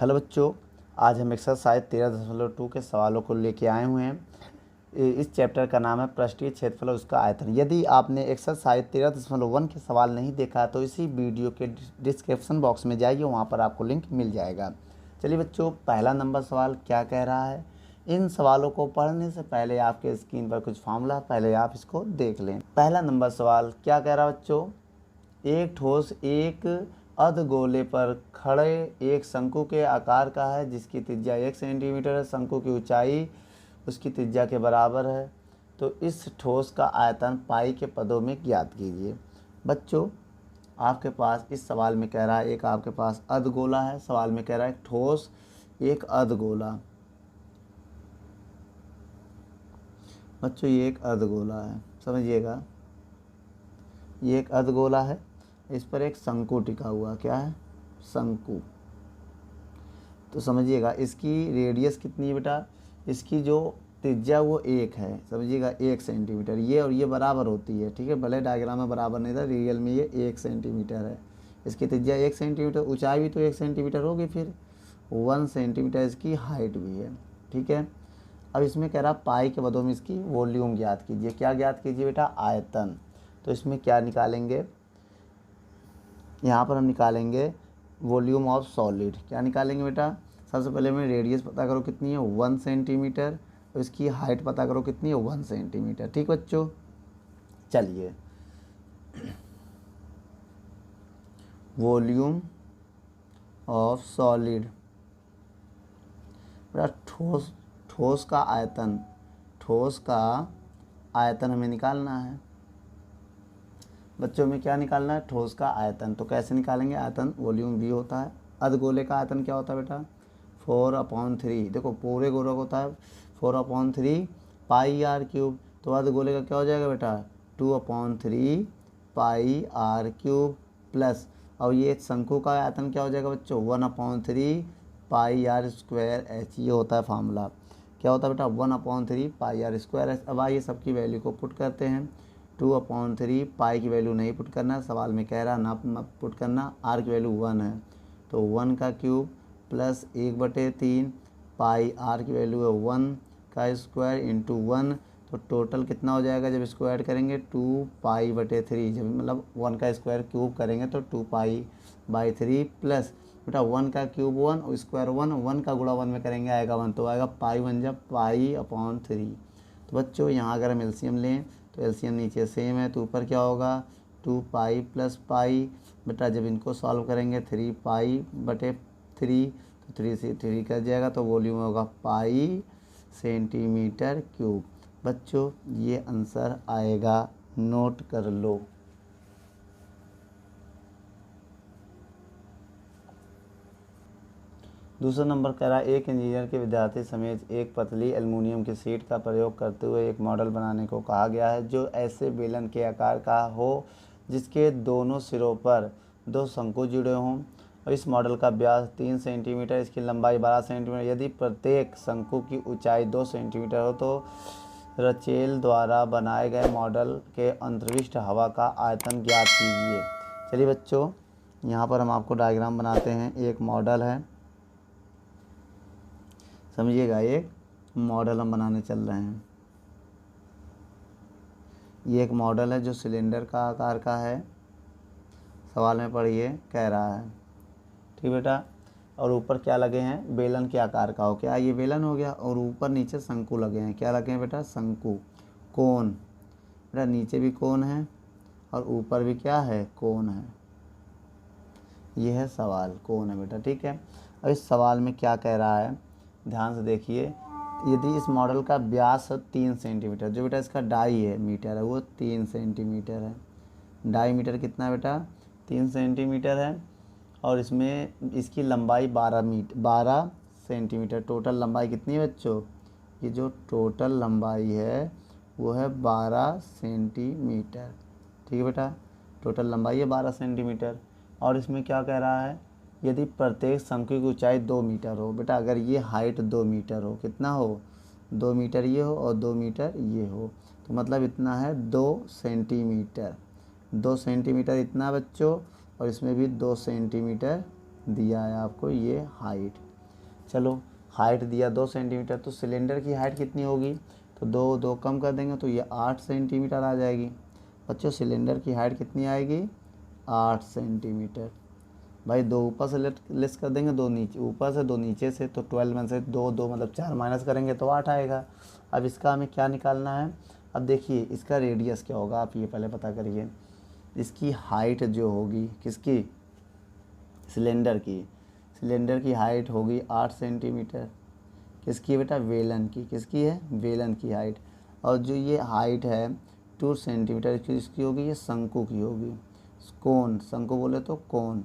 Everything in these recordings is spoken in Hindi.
हेलो बच्चों, आज हम एक्सरसाइज 13.2 के सवालों को लेके आए हुए हैं। इस चैप्टर का नाम है पृष्ठीय क्षेत्रफल और उसका आयतन। यदि आपने एक्सरसाइज 13.1 के सवाल नहीं देखा तो इसी वीडियो के डिस्क्रिप्शन बॉक्स में जाइए, वहाँ पर आपको लिंक मिल जाएगा। चलिए बच्चों, पहला नंबर सवाल क्या कह रहा है। इन सवालों को पढ़ने से पहले आपके स्क्रीन पर कुछ फार्मूला, पहले आप इसको देख लें। पहला नंबर सवाल क्या कह रहा है बच्चों, एक ठोस एक अर्धगोले पर खड़े एक शंकु के आकार का है जिसकी त्रिज्या 1 सेंटीमीटर है। शंकु की ऊंचाई उसकी त्रिज्या के बराबर है। तो इस ठोस का आयतन पाई के पदों में ज्ञात कीजिए। बच्चों, आपके पास इस सवाल में कह रहा है एक आपके पास अर्धगोला है। सवाल में कह रहा है ठोस एक अर्धगोला। बच्चों, ये एक अर्धगोला है, समझिएगा, ये एक अर्धगोला है। इस पर एक शंकु टिका हुआ, क्या है, शंकु। तो समझिएगा इसकी रेडियस कितनी है बेटा, इसकी जो त्रिज्या वो 1 है, समझिएगा 1 सेंटीमीटर। ये और ये बराबर होती है, ठीक है, भले डायग्राम में बराबर नहीं था, रियल में ये 1 सेंटीमीटर है। इसकी त्रिज्या 1 सेंटीमीटर, ऊंचाई भी तो 1 सेंटीमीटर होगी, फिर 1 सेंटीमीटर इसकी हाइट भी है, ठीक है। अब इसमें कह रहा पाई के पदों में इसकी वॉल्यूम ज्ञात कीजिए। क्या ज्ञात कीजिए बेटा, आयतन। तो इसमें क्या निकालेंगे, यहाँ पर हम निकालेंगे वॉल्यूम ऑफ सॉलिड। क्या निकालेंगे बेटा, सबसे पहले हमें रेडियस पता करो कितनी है, 1 सेंटीमीटर। और इसकी हाइट पता करो कितनी है, 1 सेंटीमीटर। ठीक बच्चों, चलिए वॉल्यूम ऑफ सॉलिड बेटा, ठोस का आयतन, ठोस का आयतन हमें निकालना है। बच्चों में क्या निकालना है, ठोस का आयतन। तो कैसे निकालेंगे, आयतन वॉल्यूम भी होता है। अर्धगोले का आयतन क्या होता है बेटा, 4/3। देखो पूरे गोले का होता है 4/3 पाई आर क्यूब। तो अर्धगोले का क्या हो जाएगा बेटा, 2/3 पाई आर क्यूब प्लस, और ये शंकु का आयतन क्या हो जाएगा बच्चों, 1/3 पाई आर स्क्वायर एच। ये होता है फार्मूला, क्या होता है बेटा, 1/3 पाई आर स्क्वायर एच। अब आइए सबकी वैल्यू को पुट करते हैं। 2/3 पाई की वैल्यू नहीं पुट करना, सवाल में कह रहा ना पुट करना, आर की वैल्यू 1 है तो 1 का क्यूब प्लस 1/3 पाई आर की वैल्यू है 1 का स्क्वायर इंटू 1। तो टोटल कितना हो जाएगा जब स्क्वायर करेंगे, 2π/3। जब मतलब 1 का स्क्वायर क्यूब करेंगे तो 2π/3 प्लस बेटा 1 का क्यूब 1 और स्क्वायर 1 का गुणा 1 में करेंगे आएगा 1, तो आएगा पाई 1 जब π/3। तो बच्चों यहाँ अगर हम एलसीएम लें तो एलसीएम नीचे सेम है, तो ऊपर क्या होगा 2π प्लस पाई। बेटा जब इनको सॉल्व करेंगे 3π/3, तो 3 से 3 कर जाएगा, तो वॉल्यूम होगा पाई सेंटीमीटर क्यूब। बच्चों ये आंसर आएगा, नोट कर लो। दूसरा नंबर कह रहा है एक इंजीनियर के विद्यार्थी समेत एक पतली एल्युमिनियम की शीट का प्रयोग करते हुए एक मॉडल बनाने को कहा गया है जो ऐसे बेलन के आकार का हो जिसके दोनों सिरों पर 2 शंकु जुड़े हों, और इस मॉडल का व्यास 3 सेंटीमीटर, इसकी लंबाई 12 सेंटीमीटर। यदि प्रत्येक शंकु की ऊंचाई 2 सेंटीमीटर हो तो रचेल द्वारा बनाए गए मॉडल के अंतर्विष्ट हवा का आयतन ज्ञात कीजिए। चलिए बच्चों, यहाँ पर हम आपको डायग्राम बनाते हैं। एक मॉडल है, समझिएगा, एक मॉडल हम बनाने चल रहे हैं। ये एक मॉडल है जो सिलेंडर का आकार का है। सवाल में पढ़िए, कह रहा है, ठीक बेटा, और ऊपर क्या लगे हैं, बेलन के आकार का हो। क्या ये बेलन हो गया, और ऊपर नीचे शंकु लगे हैं। क्या लगे हैं बेटा, शंकु, कोन। बेटा नीचे भी कोन है और ऊपर भी क्या है, कोन है। ये है सवाल, कोन है बेटा, ठीक है। अब इस सवाल में क्या कह रहा है, ध्यान से देखिए। यदि इस मॉडल का व्यास 3 सेंटीमीटर, जो बेटा इसका डाई है मीटर है, वो 3 सेंटीमीटर है। डाई मीटर कितना है बेटा, 3 सेंटीमीटर है, और इसमें इसकी लंबाई 12 सेंटीमीटर। टोटल लंबाई कितनी है बच्चों, ये जो टोटल लंबाई है वो है 12 सेंटीमीटर, ठीक है बेटा, टोटल लंबाई है 12 सेंटीमीटर। और इसमें क्या कह रहा है, यदि प्रत्येक शंकु की ऊंचाई 2 मीटर हो। बेटा अगर ये हाइट 2 मीटर हो, कितना हो, 2 मीटर ये हो और 2 मीटर ये हो, तो मतलब इतना है 2 सेंटीमीटर। 2 सेंटीमीटर इतना बच्चों, और इसमें भी 2 सेंटीमीटर दिया है आपको ये हाइट। चलो हाइट दिया 2 सेंटीमीटर, तो सिलेंडर की हाइट कितनी होगी, तो 2 कम कर देंगे तो ये 8 सेंटीमीटर आ जाएगी। बच्चों सिलेंडर की हाइट कितनी आएगी, 8 सेंटीमीटर। भाई 2 ऊपर से लेस कर देंगे, 2 नीचे, ऊपर से 2 नीचे से, तो 12 में से 2 मतलब 4 माइनस करेंगे तो 8 आएगा। अब इसका हमें क्या निकालना है, अब देखिए इसका रेडियस क्या होगा, आप ये पहले पता करिए। इसकी हाइट जो होगी किसकी, सिलेंडर की हाइट होगी 8 सेंटीमीटर। किसकी बेटा, वेलन की। किसकी है, वेलन की हाइट। और जो ये हाइट है 2 सेंटीमीटर किसकी होगी, ये शंकु की होगी। कोन, शंकु बोले तो कोन।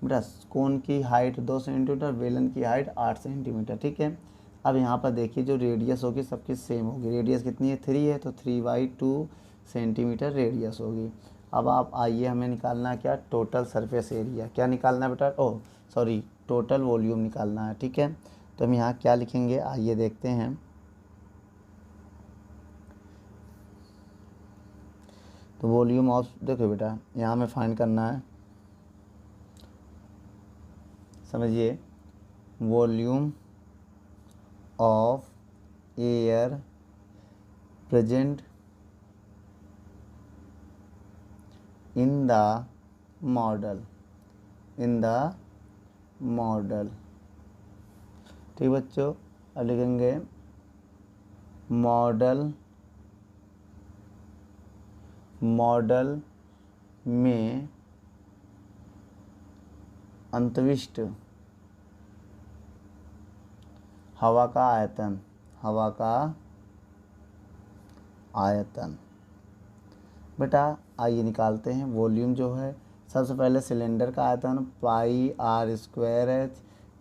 बेटा कोन की हाइट 2 सेंटीमीटर, वेलन की हाइट 8 सेंटीमीटर। ठीक है, अब यहाँ पर देखिए जो रेडियस होगी सबकी सेम होगी। रेडियस कितनी है, 3 है, तो 3/2 सेंटीमीटर रेडियस होगी। अब आप आइए, हमें निकालना है क्या, टोटल सरफेस एरिया। क्या निकालना है बेटा, ओह सॉरी, टोटल वॉल्यूम निकालना है। ठीक है, तो हम यहाँ क्या लिखेंगे, आइए देखते हैं। तो वॉल्यूम ऑफ, देखो बेटा यहाँ हमें फाइंड करना है, समझिए, volume of air present in the model, ठीक बच्चों। अब लिखेंगे मॉडल में अंतरिक्ष हवा का आयतन। बेटा आइए निकालते हैं। वॉल्यूम जो है, सबसे पहले सिलेंडर का आयतन πr²h,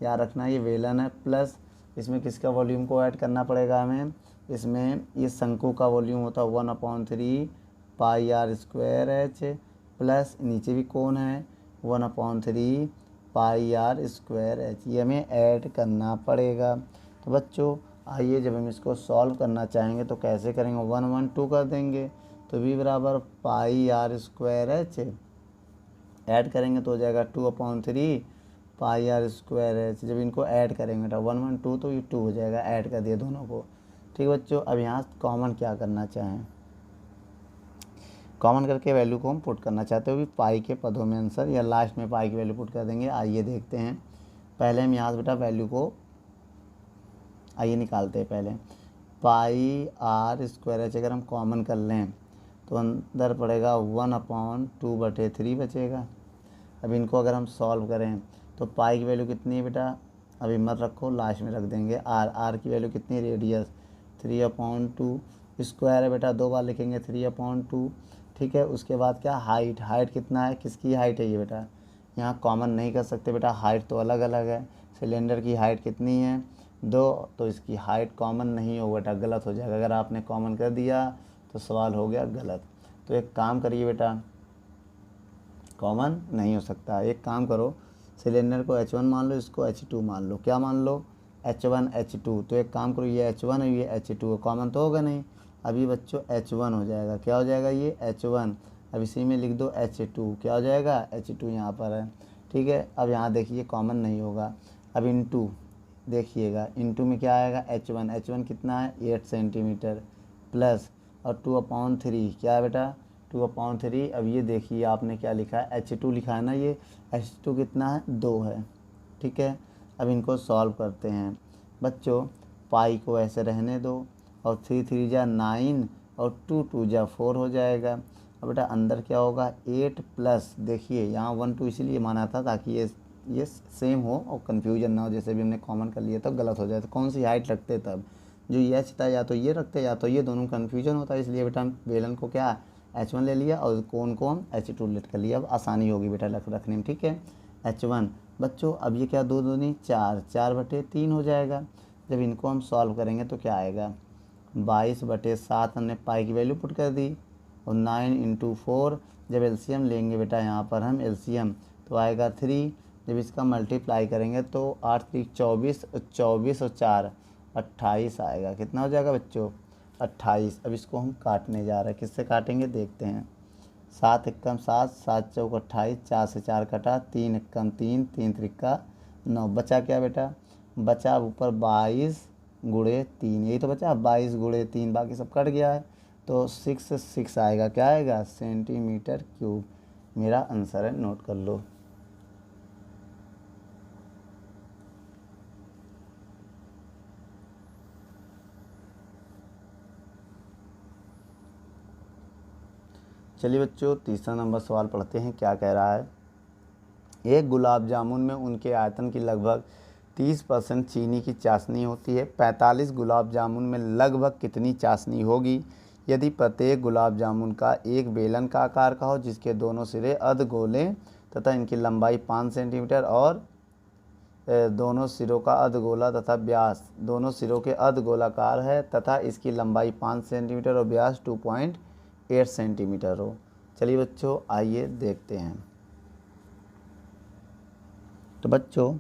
याद रखना ये वेलन है, प्लस इसमें किसका वॉल्यूम को ऐड करना पड़ेगा हमें, इसमें ये शंकु का वॉल्यूम होता है 1/3 πr²h, प्लस नीचे भी कौन है 1/3 πr²h, ये हमें ऐड करना पड़ेगा। तो बच्चों आइए, जब हम इसको सॉल्व करना चाहेंगे तो कैसे करेंगे, 1 1 2 कर देंगे, तो v बराबर πr²h, ऐड करेंगे तो हो जाएगा 2/3 πr²h। जब इनको ऐड करेंगे तो 1 1 2, तो ये 2 हो जाएगा, ऐड कर दिए दोनों को। ठीक बच्चों, अब यहाँ कॉमन क्या करना चाहें, कॉमन करके वैल्यू को हम पुट करना चाहते हो भी पाई के पदों में आंसर, या लास्ट में पाई की वैल्यू पुट कर देंगे। आइए देखते हैं, पहले हम यहाँ से बेटा वैल्यू को आइए निकालते हैं। पहले πr²h अगर हम कॉमन कर लें तो अंदर पड़ेगा 1/2/3 बचेगा। अब इनको अगर हम सॉल्व करें तो पाई की वैल्यू कितनी है बेटा, अभी मत रखो, लास्ट में रख देंगे। आर की वैल्यू कितनी, रेडियस 3/2, स्क्वायर है बेटा 2 बार लिखेंगे 3/2। ठीक है, उसके बाद क्या, हाइट कितना है, किसकी हाइट है ये बेटा, यहाँ कॉमन नहीं कर सकते बेटा, हाइट तो अलग अलग है। सिलेंडर की हाइट कितनी है 2, तो इसकी हाइट कॉमन नहीं होगा बेटा, गलत हो जाएगा। अगर आपने कॉमन कर दिया तो सवाल हो गया गलत। तो एक काम करिए बेटा, कॉमन नहीं हो सकता, एक काम करो, सिलेंडर को H1 मान लो, इसको H2 मान लो। क्या मान लो, H1 H2। तो एक काम करो, ये H1 है, ये H2 है, कॉमन तो होगा नहीं। अभी बच्चों H1 हो जाएगा, क्या हो जाएगा ये H1। अब इसी में लिख दो H2, क्या हो जाएगा H2 यहाँ पर है। ठीक है, अब यहाँ देखिए कॉमन नहीं होगा। अब इनटू देखिएगा, इनटू में क्या आएगा H1 कितना है 8 सेंटीमीटर, प्लस और 2/3 क्या है बेटा 2/3। अब ये देखिए आपने क्या लिखा है H2 लिखा है ना, ये H2 कितना है 2 है। ठीक है, अब इनको सॉल्व करते हैं बच्चों। पाई को ऐसे रहने दो, और 3 3 जा 9, और 2 2 जा 4 हो जाएगा। अब बेटा अंदर क्या होगा 8 प्लस, देखिए यहाँ 1 2 इसीलिए माना था ताकि ये सेम हो और कन्फ्यूजन ना हो। जैसे भी हमने कॉमन कर लिया तो गलत हो जाए, तो कौन सी हाइट रखते तब, जो ये H था या तो ये रखते या तो ये, दोनों कन्फ्यूजन होता है। इसलिए बेटा हम वेलन को क्या H1 ले लिया और कोन को हम H2 लेट कर लिया। अब आसानी होगी बेटा रखने में। ठीक है, H1 बच्चों, अब ये क्या 2 दूनी 4, 4/3 हो जाएगा। जब इनको हम सॉल्व करेंगे तो क्या आएगा 22/7, हमने पाई की वैल्यू पुट कर दी, और 9 × 4। जब एलसीएम लेंगे बेटा यहाँ पर हम एलसीएम, तो आएगा 3। जब इसका मल्टीप्लाई करेंगे तो 8 3 24, 24 और 4 28 आएगा। कितना हो जाएगा बच्चों 28। अब इसको हम काटने जा रहे हैं, किससे काटेंगे देखते हैं। 7 एकम 7, 7 चौक 28, 4 से 4 कटा, 3 एकम 3, 3 त्रिका 9, बचा क्या बेटा बचा ऊपर 22 × 3, यही तो बचा 22 × 3, बाकी सब कट गया है तो 6 आएगा। क्या आएगा? Centimetre cube. मेरा आंसर है, नोट कर लो। चलिए बच्चों, तीसरा नंबर सवाल पढ़ते हैं। क्या कह रहा है? एक गुलाब जामुन में उनके आयतन की लगभग 30% चीनी की चाशनी होती है। 45 गुलाब जामुन में लगभग कितनी चाशनी होगी यदि प्रत्येक गुलाब जामुन का एक बेलन का आकार का हो जिसके दोनों सिरे अर्धगोले तथा इनकी लंबाई 5 सेंटीमीटर और दोनों सिरों का अर्धगोला तथा व्यास दोनों सिरों के अर्धगोलाकार है तथा इसकी लंबाई 5 सेंटीमीटर और व्यास 2.8 सेंटीमीटर हो। चलिए बच्चों, आइए देखते हैं। तो बच्चों,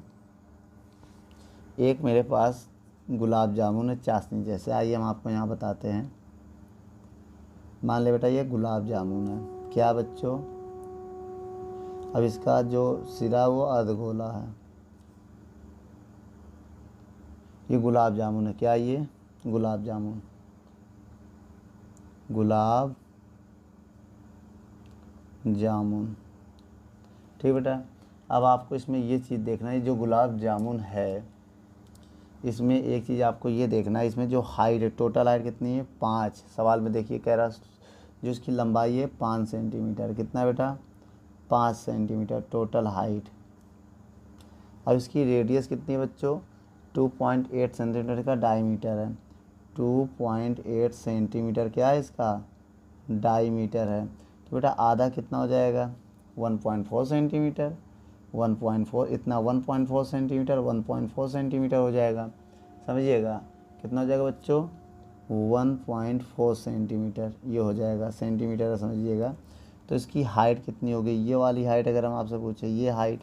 एक मेरे पास गुलाब जामुन है चाशनी जैसे। आइए हम आपको यहाँ बताते हैं। मान ले बेटा, ये गुलाब जामुन है। क्या बच्चों? अब इसका जो सिरा वो अर्धगोला है। ये गुलाब जामुन है। क्या ये? गुलाब जामुन। गुलाब जामुन, ठीक बेटा। अब आपको इसमें ये चीज़ देखना है, जो गुलाब जामुन है इसमें एक चीज़ आपको ये देखना है, इसमें जो हाइट है, टोटल हाइट कितनी है? 5। सवाल में देखिए कह रहा जो इसकी लंबाई है 5 सेंटीमीटर। कितना बेटा? 5 सेंटीमीटर टोटल हाइट। अब इसकी रेडियस कितनी है बच्चों? 2.8 सेंटीमीटर का डायमीटर है। 2.8 सेंटीमीटर क्या है इसका? डायमीटर है। तो बेटा आधा कितना हो जाएगा? 1.4 सेंटीमीटर। 1.4 इतना 1.4 सेंटीमीटर 1.4 सेंटीमीटर हो जाएगा। समझिएगा कितना हो जाएगा बच्चों? 1.4 सेंटीमीटर ये हो जाएगा। सेंटीमीटर समझिएगा। तो इसकी हाइट कितनी होगी? ये वाली हाइट अगर हम आपसे पूछें, ये हाइट,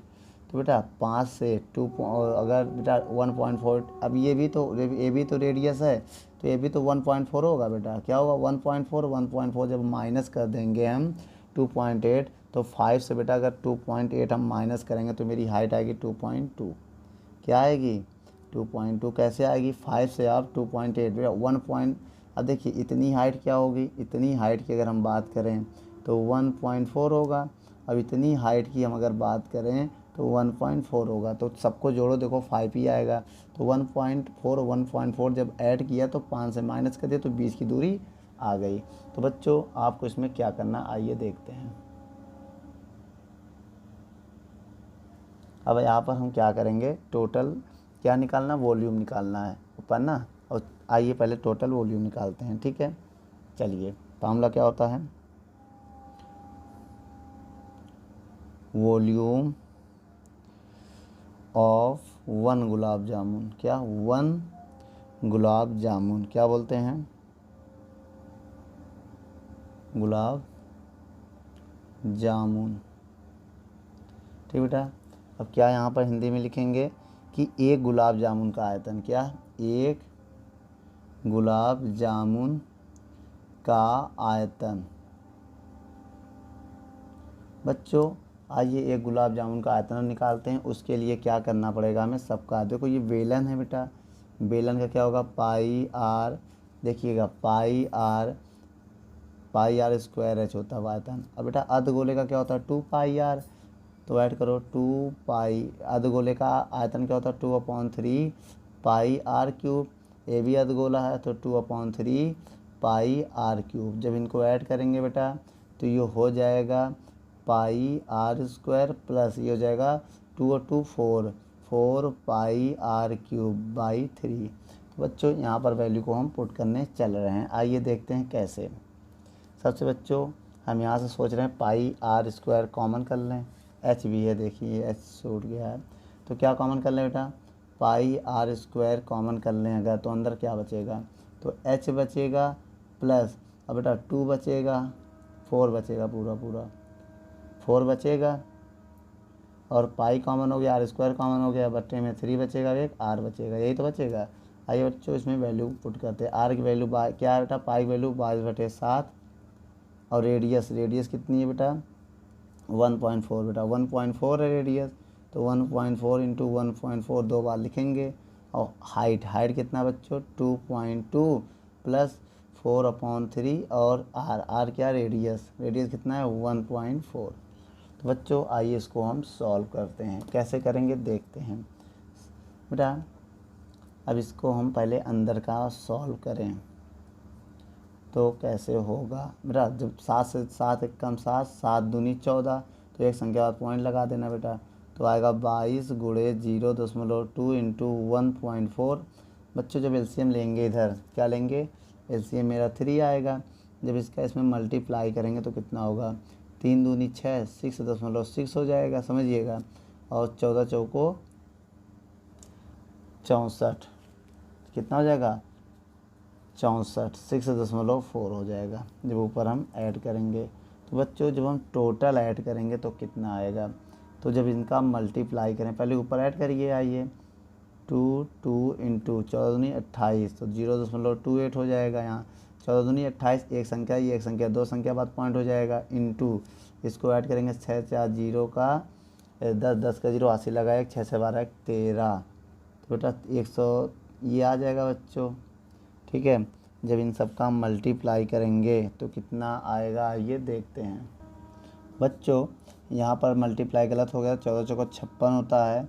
तो बेटा 5 से 2 अगर बेटा 1.4, अब ये भी तो रेडियस है, तो ये भी तो 1.4 होगा बेटा। क्या होगा? 1.4 जब माइनस कर देंगे हम 2.8, तो 5 से बेटा अगर 2.8 हम माइनस करेंगे तो मेरी हाइट आएगी 2.2। क्या आएगी? 2.2। कैसे आएगी? 5 से आप 2.8 बेटा 1 अब देखिए इतनी हाइट क्या होगी? इतनी हाइट की अगर हम बात करें तो 1.4 होगा। अब इतनी हाइट की हम अगर बात करें तो 1.4 होगा। तो सबको जोड़ो, देखो 5 ही आएगा। तो 1.4 जब ऐड किया तो 5 से माइनस कर दिया तो 20 की दूरी आ गई। तो बच्चों आपको इसमें क्या करना, आइए देखते हैं। अब यहाँ पर हम क्या करेंगे? टोटल क्या निकालना? वॉल्यूम निकालना है ऊपर ना। और आइए पहले टोटल वॉल्यूम निकालते हैं, ठीक है। चलिए, फार्मूला क्या होता है? Volume of 1 gulab jamun. क्या? 1 गुलाब जामुन क्या बोलते हैं? गुलाब जामुन, ठीक बेटा। अब क्या यहाँ पर हिंदी में लिखेंगे कि एक गुलाब जामुन का आयतन। क्या? एक गुलाब जामुन का आयतन। बच्चों आइए एक गुलाब जामुन का आयतन निकालते हैं। उसके लिए क्या करना पड़ेगा हमें? सबका देखो, ये बेलन है बेटा। बेलन का क्या होगा? पाई आर। देखिएगा पाई आर स्क्वायर एच होता है आयतन। अब बेटा अर्धगोले का क्या होता है? 2 पाई आर। तो ऐड करो 2 पाई। अर्धगोले का आयतन क्या होता है? 2/3 पाई आर क्यूब। ये भी अर्धगोला है तो 2/3 पाई आर क्यूब। जब इनको ऐड करेंगे बेटा तो ये हो जाएगा पाई आर स्क्वायर प्लस ये हो जाएगा 2 और 2 4 पाई आर क्यूब बाई 3। तो बच्चों यहाँ पर वैल्यू को हम पुट करने चल रहे हैं। आइए देखते हैं कैसे। सबसे बच्चों हम यहाँ से सोच रहे हैं पाई आर स्क्वायर कॉमन कर लें। एच भी है, देखिए एच छूट गया है। तो क्या कॉमन कर लें बेटा? पाई आर स्क्वायर कॉमन कर लें अगर, तो अंदर क्या बचेगा? तो एच बचेगा प्लस, अब बेटा 2 बचेगा, 4 बचेगा, पूरा 4 बचेगा और पाई कॉमन हो गया, आर स्क्वायर कॉमन हो गया, बट्टे में 3 बचेगा, एक आर बचेगा। यही तो बचेगा। आइए बच्चों इसमें वैल्यू पुट करते हैं। आर की वैल्यू क्या है बेटा? पाई वैल्यू 22/7 और रेडियस कितनी है बेटा? 1.4 बेटा 1.4 है रेडियस। तो 1.4 × 1.4 2 बार लिखेंगे और हाइट कितना बच्चों 2.2 प्लस 4/3 और आर क्या रेडियस कितना है 1.4। तो बच्चों आइए इसको हम सॉल्व करते हैं। कैसे करेंगे देखते हैं बेटा। अब इसको हम पहले अंदर का सॉल्व करें तो कैसे होगा बेटा। जब 7 से 7 एक कम 7, 7 दूनी 14, तो एक संख्या बाद पॉइंट लगा देना बेटा। तो आएगा 22 गुणे 0.2 इंटू 1.4। बच्चों जब एलसीएम लेंगे इधर क्या लेंगे, एलसीएम मेरा 3 आएगा। जब इसका इसमें मल्टीप्लाई करेंगे तो कितना होगा, 3 दूनी 6, 6.6 हो जाएगा, समझिएगा। और 14 चौको 64, कितना हो जाएगा 64, 6.4 हो जाएगा जब ऊपर हम ऐड करेंगे। तो बच्चों जब हम टोटल ऐड करेंगे तो कितना आएगा, तो जब इनका मल्टीप्लाई करें पहले ऊपर ऐड करिए। आइए 2 इंटू 14 दूनी 28, तो 0.28 हो जाएगा। यहाँ 14 दूनी 28, एक संख्या ये एक संख्या, दो संख्या बाद पॉइंट हो जाएगा, इंटू इसको ऐड करेंगे 6 4 0 का 10 10 का 0 80 लगा, 1 6 से 12 13, तो बेटा 100 ये आ जाएगा बच्चों। ठीक है, जब इन सब का मल्टीप्लाई करेंगे तो कितना आएगा ये देखते हैं। बच्चों यहाँ पर मल्टीप्लाई गलत हो गया, 14 चौको 56 होता है,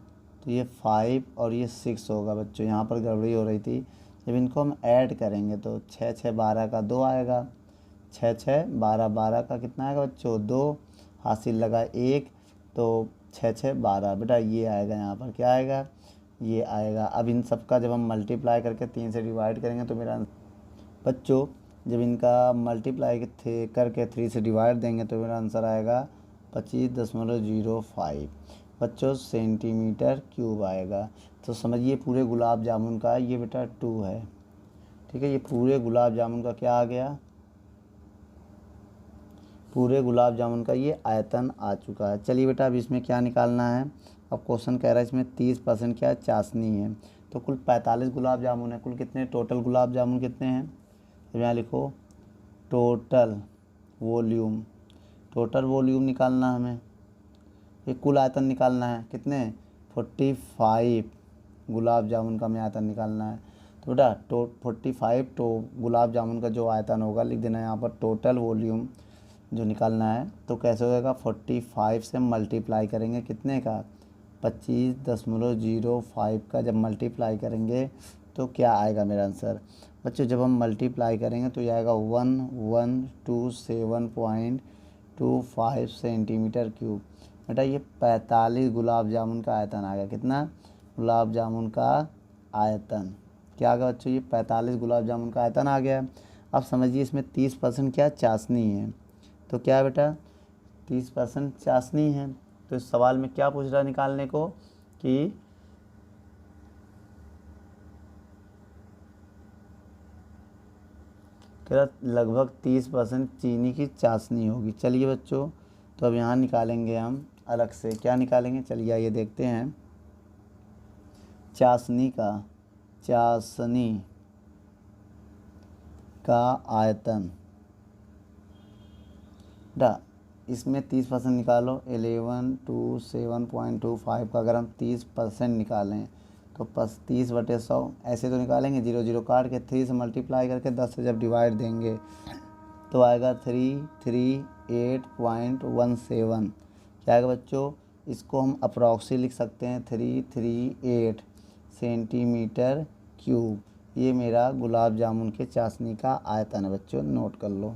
तो ये 5 और ये 6 होगा बच्चों, यहाँ पर गड़बड़ी हो रही थी। जब इनको हम ऐड करेंगे तो 6 6 12 का 2 आएगा, 6 6 12 12 का कितना आएगा बच्चों 2, हासिल लगा 1, तो 6 6 12 बेटा ये आएगा। यहाँ पर क्या आएगा ये आएगा। अब इन सब का जब हम मल्टीप्लाई करके 3 से डिवाइड करेंगे तो मेरा बच्चों जब इनका मल्टीप्लाई करके 3 से डिवाइड देंगे तो मेरा आंसर आएगा 25.05 बच्चों सेंटीमीटर क्यूब आएगा। तो समझिए पूरे गुलाब जामुन का ये बेटा 2 है। ठीक है, ये पूरे गुलाब जामुन का क्या आ गया, पूरे गुलाब जामुन का ये आयतन आ चुका है। चलिए बेटा अब इसमें क्या निकालना है। अब क्वेश्चन कह रहा है इसमें 30% क्या है चाशनी है, तो कुल 45 गुलाब जामुन है। कुल कितने टोटल गुलाब जामुन कितने हैं, तो यहाँ लिखो टोटल वॉल्यूम, टोटल वॉल्यूम निकालना हमें, ये कुल आयतन निकालना है कितने 45 गुलाब जामुन का हमें आयतन निकालना है। तो बेटा 45 तो गुलाब जामुन का जो आयतन होगा लिख देना यहाँ पर टोटल वॉल्यूम जो निकालना है। तो कैसे होगा 45 से मल्टीप्लाई करेंगे कितने का 25.05 का, जब मल्टीप्लाई करेंगे तो क्या आएगा मेरा आंसर बच्चों। जब हम मल्टीप्लाई करेंगे तो ये आएगा 1127.25 सेंटीमीटर क्यूब। बेटा ये 45 गुलाब जामुन का आयतन आ गया। कितना गुलाब जामुन का आयतन क्या आ गया बच्चों, ये 45 गुलाब जामुन का आयतन आ गया। अब समझिए इसमें 30% क्या चाशनी है, तो क्या है बेटा 30% चाशनी है। तो इस सवाल में क्या पूछ रहा है निकालने को कि लगभग 30% चीनी की चाशनी होगी। चलिए बच्चों तो अब यहाँ निकालेंगे हम अलग से, क्या निकालेंगे चलिए आइए देखते हैं। चाशनी का आयतन बेटा इसमें 30% निकालो 1127.25 का अगर हम 30% निकालें तो 30/100 ऐसे तो निकालेंगे, 0 0 काट के 3 से मल्टीप्लाई करके 10 से जब डिवाइड देंगे तो आएगा 338.17। क्या आएगा बच्चों, इसको हम अप्रॉक्सी लिख सकते हैं 338 सेंटीमीटर क्यूब। ये मेरा गुलाब जामुन के चाशनी का आयतन है बच्चों, नोट कर लो।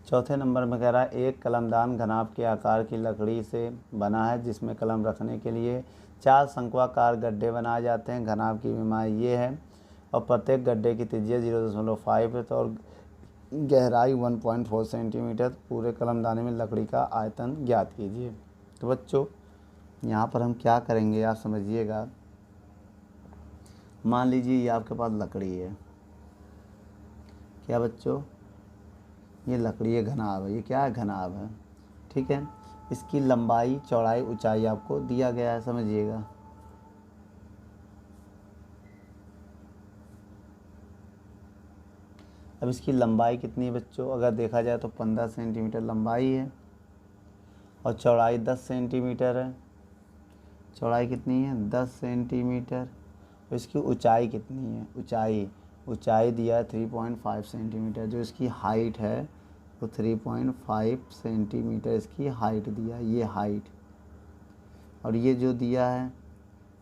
चौथे नंबर में कह रहा है एक कलमदान घनाभ के आकार की लकड़ी से बना है जिसमें कलम रखने के लिए 4 शंक्वाकार गड्ढे बनाए जाते हैं। घनाभ की विमाई ये है और प्रत्येक गड्ढे की त्रिज्या 0.5 है तो और गहराई 1.4 सेंटीमीटर। पूरे कलमदाने में लकड़ी का आयतन ज्ञात कीजिए। तो बच्चों यहाँ पर हम क्या करेंगे आप समझिएगा। मान लीजिए ये आपके पास लकड़ी है, क्या बच्चों ये लकड़ी है घनाभ है, ये क्या है घनाभ है। ठीक है, इसकी लंबाई चौड़ाई ऊंचाई आपको दिया गया है, समझिएगा। अब इसकी लंबाई कितनी है बच्चों, अगर देखा जाए तो 15 सेंटीमीटर लंबाई है और चौड़ाई 10 सेंटीमीटर है। चौड़ाई कितनी है 10 सेंटीमीटर। और इसकी ऊंचाई कितनी है, ऊंचाई दिया है 3.5 सेंटीमीटर। जो इसकी हाइट है वो 3.5 सेंटीमीटर इसकी हाइट दिया है, ये हाइट। और ये जो दिया है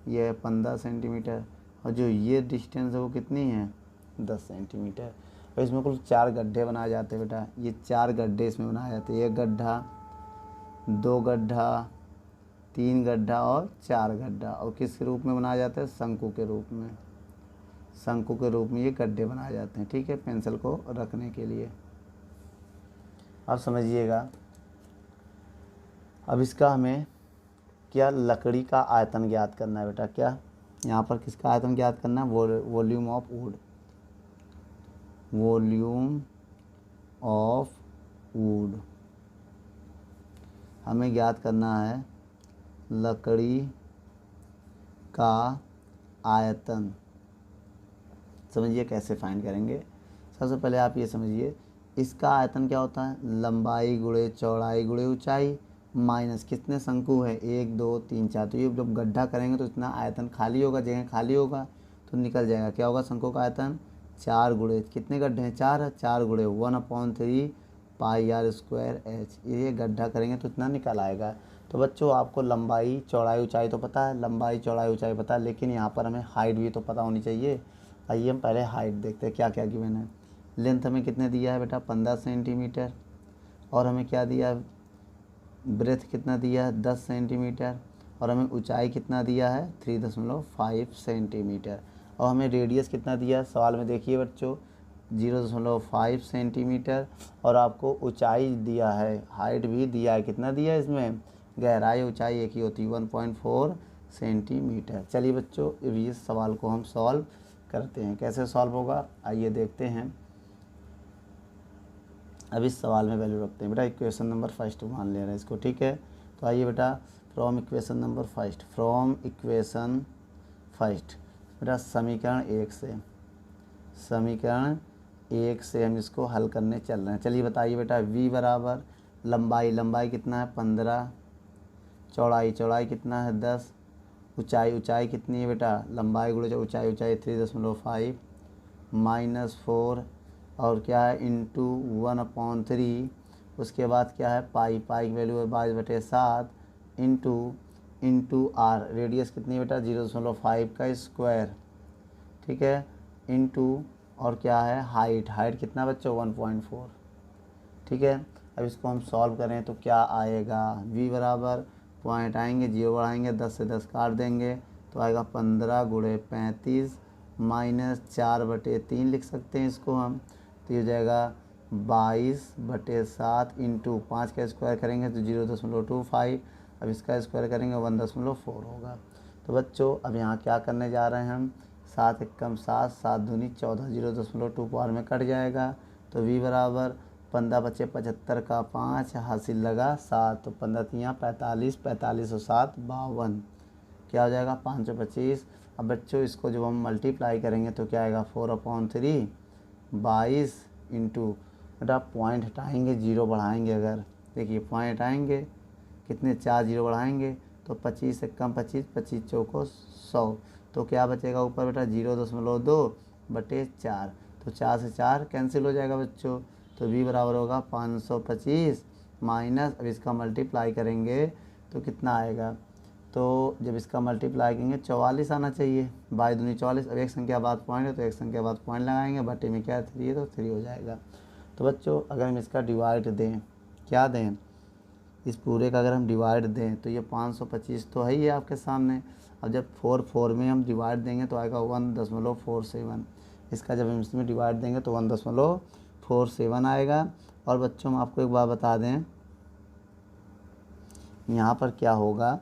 ये 15 सेंटीमीटर और जो ये डिस्टेंस है वो कितनी है 10 सेंटीमीटर। और इसमें कुल 4 गड्ढे बनाए जाते हैं बेटा, ये 4 गड्ढे इसमें बनाए जाते हैं, 1 गड्ढा, 2 गड्ढा, 3 गड्ढा और 4 गड्ढा। और किस रूप में बनाया जाता है, शंकु के रूप में। शंकु के रूप में ये गड्ढे बनाए जाते हैं, ठीक है, पेंसिल को रखने के लिए। अब समझिएगा, अब इसका हमें क्या लकड़ी का आयतन ज्ञात करना है बेटा। क्या यहाँ पर किसका आयतन ज्ञात करना है, volume of would, volume of would हमें ज्ञात करना है। लकड़ी का आयतन समझिए कैसे फाइंड करेंगे। सबसे पहले आप ये समझिए, इसका आयतन क्या होता है, लंबाई गुणे चौड़ाई गुणे ऊंचाई माइनस कितने शंकु है 1 2 3 4। तो ये जब गड्ढा करेंगे तो इतना आयतन खाली होगा, जगह खाली होगा तो निकल जाएगा। क्या होगा, शंकु का आयतन 4 गुणे कितने गड्ढे हैं 4 है, 4 गुणे 1/3 पाई आर स्क्वायर एच। ये गड्ढा करेंगे तो इतना निकल आएगा। तो बच्चों आपको लंबाई चौड़ाई ऊंचाई तो पता है, लंबाई चौड़ाई ऊंचाई पता है, लेकिन यहाँ पर हमें हाइट भी तो पता होनी चाहिए। आइए हम पहले हाइट देखते हैं क्या क्या गिवन है। लेंथ हमें कितने दिया है बेटा 15 सेंटीमीटर और हमें क्या दिया है, ब्रेथ कितना दिया है 10 सेंटीमीटर और हमें ऊंचाई कितना दिया है 3.5 सेंटीमीटर और हमें रेडियस कितना दिया है, सवाल में देखिए बच्चों 0.5 सेंटीमीटर और आपको ऊंचाई दिया है, हाइट भी दिया है, कितना दिया है इसमें, गहराई ऊंचाई एक ही होती है 1.4 सेंटीमीटर। चलिए बच्चों इस सवाल को हम सॉल्व करते हैं। कैसे सॉल्व होगा आइए देखते हैं। अब इस सवाल में वैल्यू रखते हैं बेटा, इक्वेशन नंबर फर्स्ट मान ले रहे हैं इसको, ठीक है। तो आइए बेटा from equation number first, from equation first बेटा समीकरण 1 से हम इसको हल करने चल रहे हैं। चलिए बताइए बेटा, v बराबर लंबाई कितना है 15, चौड़ाई कितना है 10, ऊंचाई कितनी है बेटा, लंबाई गुणे ऊंचाई 3.5 -4 और क्या है इंटू 1/3। उसके बाद क्या है पाई की वैल्यू है 22/7 इंटू आर, रेडियस कितनी है बेटा 0.5 का स्क्वायर, ठीक है, इंटू और क्या है हाइट कितना बच्चों 1.4, ठीक है। अब इसको हम सॉल्व करें तो क्या आएगा, v बराबर पॉइंट आएंगे 0 बढ़ाएंगे 10 से 10 काट देंगे तो आएगा 15 गुणे 35 -4/3 लिख सकते हैं इसको हम। तो ये हो जाएगा 22/7 इंटू 5 का स्क्वायर करेंगे तो 0.25, अब इसका स्क्वायर करेंगे 1.4 होगा। तो बच्चों अब यहाँ क्या करने जा रहे हैं हम, 7 एकम 7, 7 दूनी 14, 0.2 पावर में कट जाएगा। तो v बराबर 15 बचे 75 का 5 हासिल लगा 7, तो 15 तियाँ 45, 45 और 7 52, क्या हो जाएगा 525। अब बच्चों इसको जब हम मल्टीप्लाई करेंगे तो क्या आएगा 4/3 22 इंटू बेटा पॉइंट हटाएंगे 0 बढ़ाएंगे, अगर देखिए पॉइंट हटाएंगे कितने 4 0 बढ़ाएंगे तो 25 से कम 25, 25 चौको 100, तो क्या बचेगा ऊपर बेटा 0.2/4, तो 4 से 4 कैंसिल हो जाएगा बच्चों। तो v बराबर होगा 525 माइनस, अब इसका मल्टीप्लाई करेंगे तो कितना आएगा, तो जब इसका मल्टीप्लाई करेंगे 44 आना चाहिए, 22 दूनी 44। अब एक संख्या बाद पॉइंट है तो एक संख्या बाद पॉइंट लगाएंगे, बटे में क्या 3 है तो 3 हो जाएगा। तो बच्चों अगर हम इसका डिवाइड दें, क्या दें, इस पूरे का अगर हम डिवाइड दें तो ये 525 तो है ही है आपके सामने। अब जब 4 में हम डिवाइड देंगे तो आएगा 1.47, इसका जब हम इसमें डिवाइड देंगे तो 1.47 आएगा। और बच्चों हम आपको एक बात बता दें, यहाँ पर क्या होगा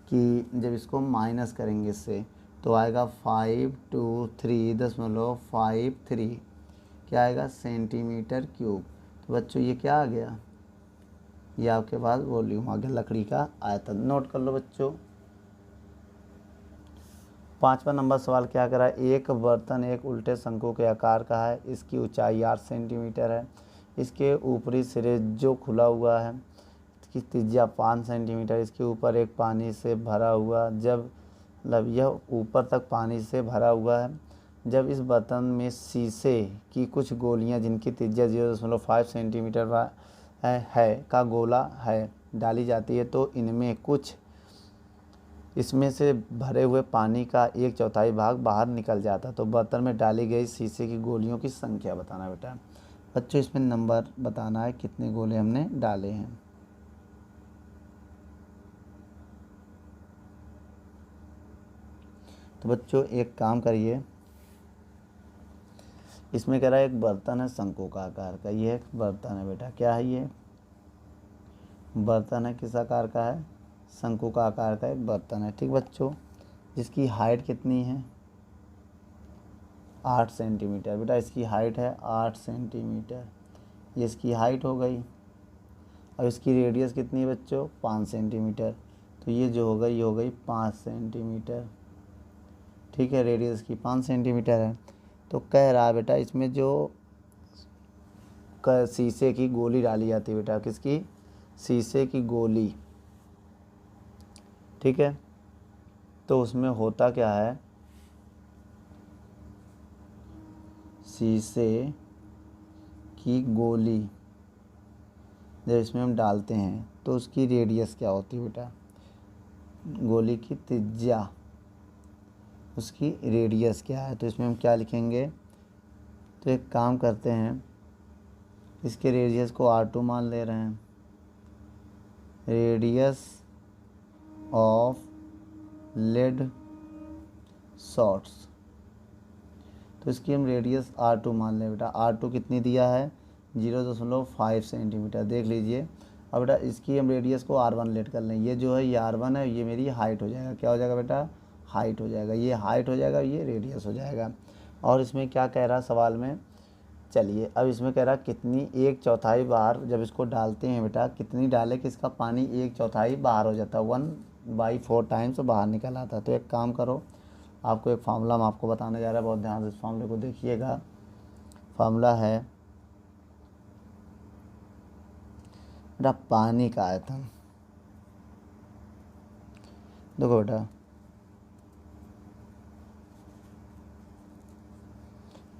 कि जब इसको माइनस करेंगे इससे तो आएगा 523.53, क्या आएगा सेंटीमीटर क्यूब। तो बच्चों ये क्या आ गया, ये आपके पास वॉल्यूम आ गया लकड़ी का आयतन। नोट कर लो बच्चों। 5वां नंबर सवाल क्या करा है, एक बर्तन एक उल्टे शंकु के आकार का है, इसकी ऊंचाई 8 सेंटीमीटर है, इसके ऊपरी सिरे जो खुला हुआ है, इसकी त्रिज्या 5 सेंटीमीटर, इसके ऊपर एक पानी से भरा हुआ, जब मतलब यह ऊपर तक पानी से भरा हुआ है, जब इस बर्तन में शीशे की कुछ गोलियां जिनकी त्रिज्या 0.5 सेंटीमीटर है का गोला है डाली जाती है, तो इनमें कुछ इसमें से भरे हुए पानी का 1/4 भाग बाहर निकल जाता। तो बर्तन में डाली गई शीशे की गोलियों की संख्या बताना बेटा। बच्चों इसमें नंबर बताना है कितने गोले हमने डाले हैं। तो बच्चों एक काम करिए, इसमें कह रहा है एक बर्तन है शंकु का आकार का, ये एक बर्तन है बेटा, क्या है ये बर्तन है, किस आकार का है, शंकु का आकार का एक बर्तन है। ठीक बच्चों, जिसकी हाइट कितनी है 8 सेंटीमीटर बेटा, इसकी हाइट है 8 सेंटीमीटर, ये इसकी हाइट हो गई। अब इसकी रेडियस कितनी है बच्चों 5 सेंटीमीटर, तो ये जो हो गई ये हो गई 5 सेंटीमीटर। ठीक है, रेडियस की 5 सेंटीमीटर है। तो कह रहा है बेटा इसमें जो शीशे की गोली डाली जाती है बेटा, किसकी, शीशे की गोली। ठीक है, तो उसमें होता क्या है, शीशे की गोली जब इसमें हम डालते हैं तो उसकी रेडियस क्या होती है बेटा, गोली की त्रिज्या, उसकी रेडियस क्या है। तो इसमें हम क्या लिखेंगे, तो एक काम करते हैं, इसके रेडियस को R2 मान ले रहे हैं, रेडियस ऑफ लेड शॉट्स, तो इसकी हम रेडियस R2 मान लें बेटा। R2 कितनी दिया है 0.5 सेंटीमीटर, देख लीजिए। अब बेटा इसकी हम रेडियस को R1 लेट कर लें, ये जो है ये R1 है, ये मेरी हाइट हो जाएगा, क्या हो जाएगा बेटा, हाइट हो जाएगा, ये हाइट हो जाएगा, ये रेडियस हो जाएगा। और इसमें क्या कह रहा सवाल में, चलिए अब इसमें कह रहा कितनी 1/4 बार जब इसको डालते हैं बेटा, कितनी डाले कि इसका पानी 1/4 बाहर हो जाता है, 1/4 टाइम्स बाहर निकल आता है। तो एक काम करो, आपको एक फार्मूला हम आपको बताने जा रहा है, बहुत ध्यान से इस फार्मूले को देखिएगा। फार्मूला है बेटा पानी का आयतन, देखो बेटा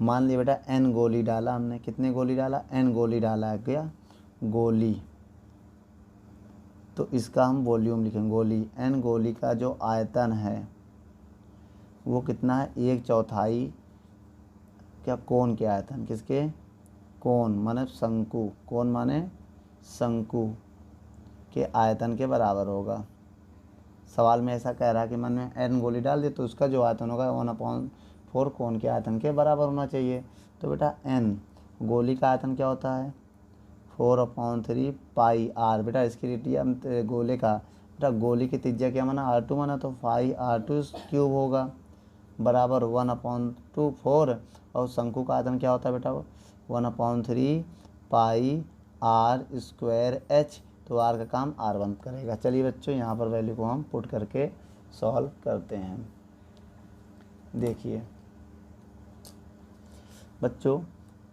मान लिया बेटा n गोली डाला हमने, कितने गोली डाला, n गोली डाला है, क्या गोली, तो इसका हम वॉल्यूम लिखेंगे, गोली n गोली का जो आयतन है वो कितना है 1/4, क्या कोन के आयतन, किसके, कोन माने शंकु, कोन माने शंकु के आयतन के बराबर होगा। सवाल में ऐसा कह रहा है कि मन में n गोली डाल दे तो उसका जो आयतन होगा 1/4 कोन के आयतन के बराबर होना चाहिए। तो बेटा n गोली का आयतन क्या होता है 4/3 पाई r, बेटा इसकी रेडिया गोले का, बेटा गोली की त्रिज्या क्या माना R2 माना, तो 5r2 क्यूब होगा बराबर 1/4, और शंकु का आयतन क्या होता है बेटा 1/3 पाई r स्क्वायर h, तो r का काम R1 करेगा। चलिए बच्चों यहाँ पर वैल्यू को हम पुट करके सॉल्व करते हैं। देखिए बच्चों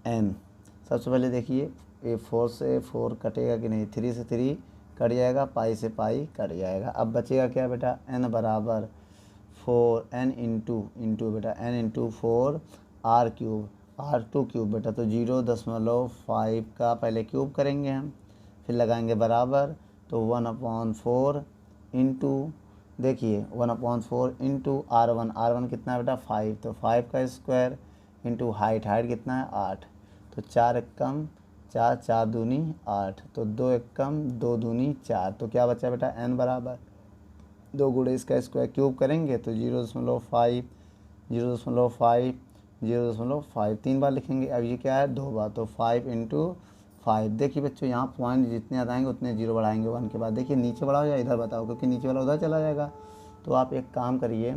n, सबसे पहले देखिए ये 4 से 4 कटेगा कि नहीं, 3 से 3 कट जाएगा, पाई से पाई कट जाएगा। अब बचेगा क्या बेटा n बराबर 4, n इंटू बेटा n into 4 r cube, R2 cube बेटा, तो 0.5 का पहले क्यूब करेंगे हम, फिर लगाएंगे बराबर, तो 1/4 इंटू, देखिए 1/4 इंटू R1 कितना है बेटा 5, तो 5 का स्क्वायर इंटू हाइट कितना है 8, तो 4 एकम 4, 4 दूनी 8, तो 2 एकम 2 दूनी 4, तो क्या बचा बेटा n बराबर 2 गुणे इसका स्क्वायर क्यूब करेंगे तो 0.5 0.5 3 बार लिखेंगे। अब ये क्या है 2 बार, तो 5 इंटू 5। देखिए बच्चों यहाँ पॉइंट जितने ज़्यादा आएंगे उतने जीरो बढ़ाएंगे 1 के बाद। देखिए नीचे बढ़ाओ या इधर बताओ, क्योंकि नीचे वाला उधर चला जाएगा। तो आप एक काम करिए,